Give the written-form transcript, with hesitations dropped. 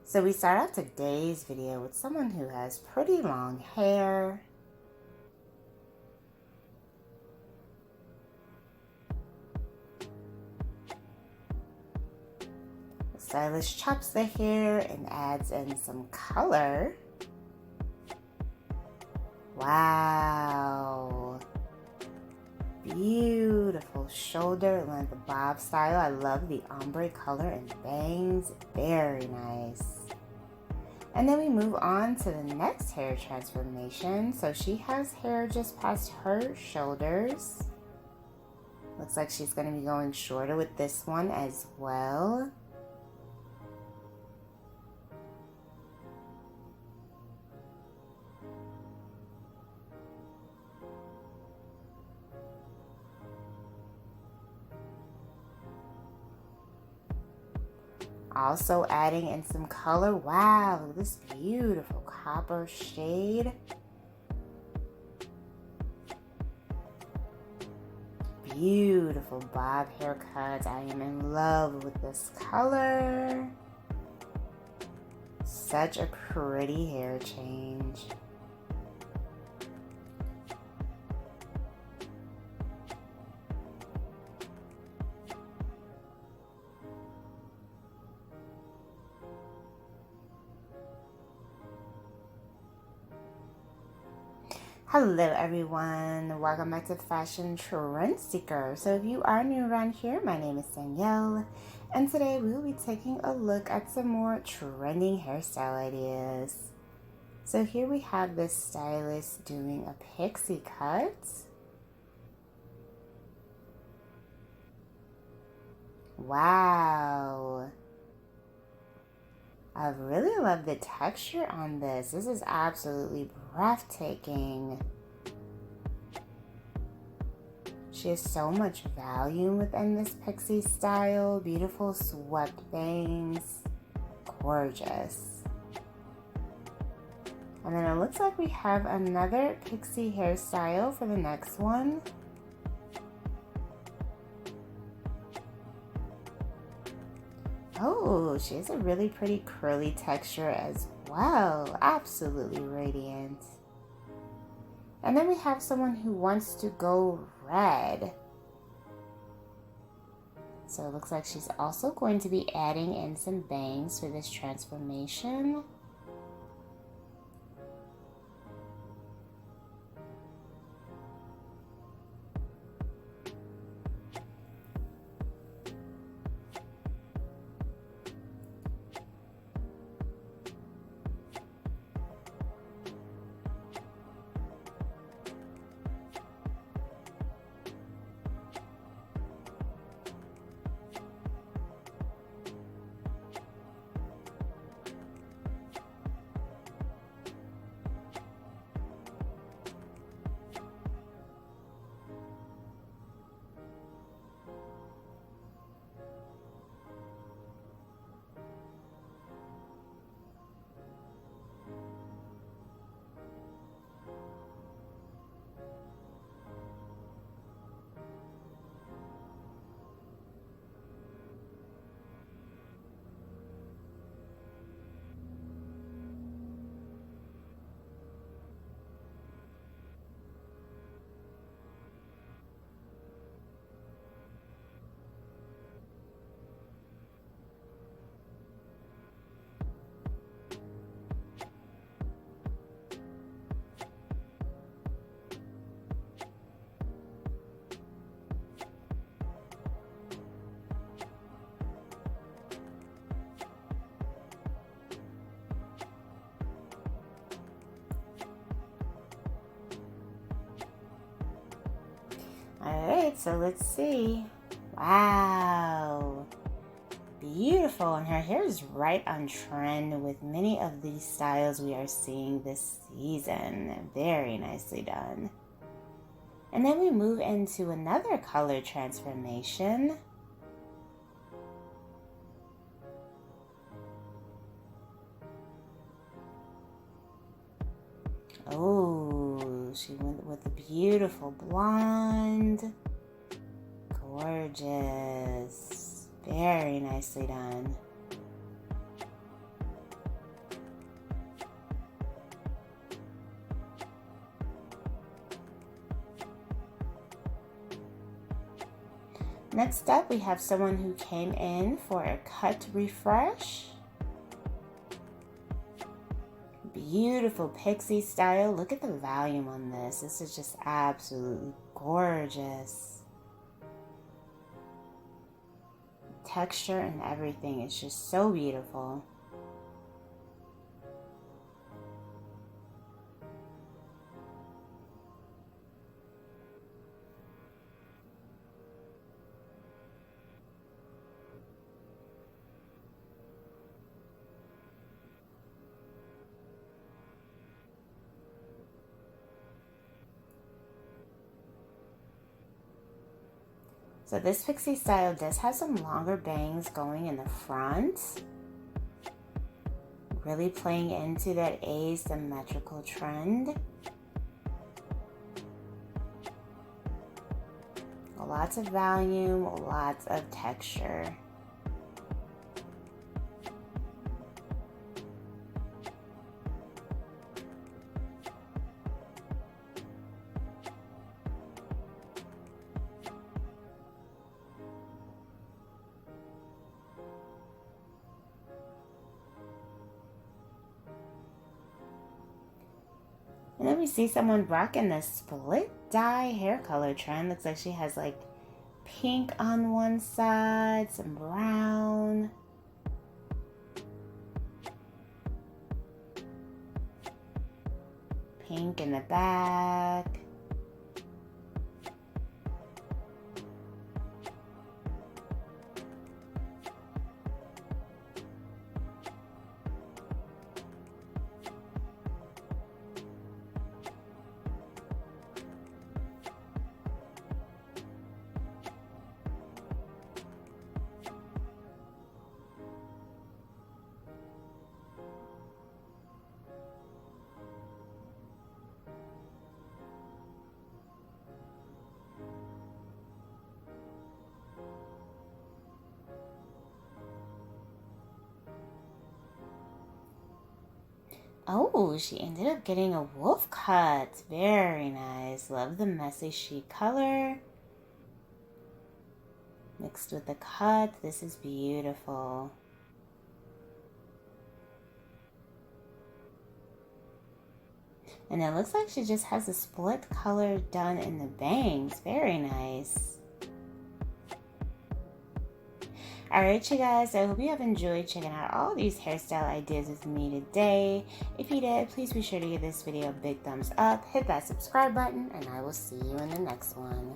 So we start off today's video with someone who has pretty long hair. The stylist chops the hair and adds in some color. Wow. Beautiful shoulder length bob style. I love the ombre color and bangs. Very nice. And then we move on to the next hair transformation. So she has hair just past her shoulders. Looks like she's going to be going shorter with this one as well. Also adding in some color. Wow, look at this beautiful copper shade. Beautiful bob haircut. I am in love with this color. Such a pretty hair change. Hello everyone, welcome back to Fashion Trend Seeker. So if you are new around here, my name is Danielle, and today we will be taking a look at some more trending hairstyle ideas. So here we have this stylist doing a pixie cut. Wow. I really love the texture on this. This is absolutely breathtaking. She has so much volume within this pixie style. Beautiful swept bangs. Gorgeous. And then it looks like we have another pixie hairstyle for the next one. Oh, she has a really pretty curly texture as well. Absolutely radiant. And then we have someone who wants to go red. So it looks like she's also going to be adding in some bangs for this transformation. Alright, so let's see. Wow. Beautiful. And her hair is right on trend with many of these styles we are seeing this season. Very nicely done. And then we move into another color transformation. Oh, she went with a beautiful blonde. Gorgeous. Very nicely done. Next up, we have someone who came in for a cut refresh. Beautiful pixie style. Look at the volume on this. This is just absolutely gorgeous. Texture and everything is just so beautiful. So this pixie style does have some longer bangs going in the front, really playing into that asymmetrical trend. Lots of volume, lots of texture. And then we see someone rocking the split dye hair color trend. Looks like she has like pink on one side, some brown. Pink in the back. Oh, she ended up getting a wolf cut. Very nice. Love the messy chic color. Mixed with the cut. This is beautiful. And it looks like she just has a split color done in the bangs. Very nice. Alright, you guys, I hope you have enjoyed checking out all these hairstyle ideas with me today. If you did, please be sure to give this video a big thumbs up, hit that subscribe button, and I will see you in the next one.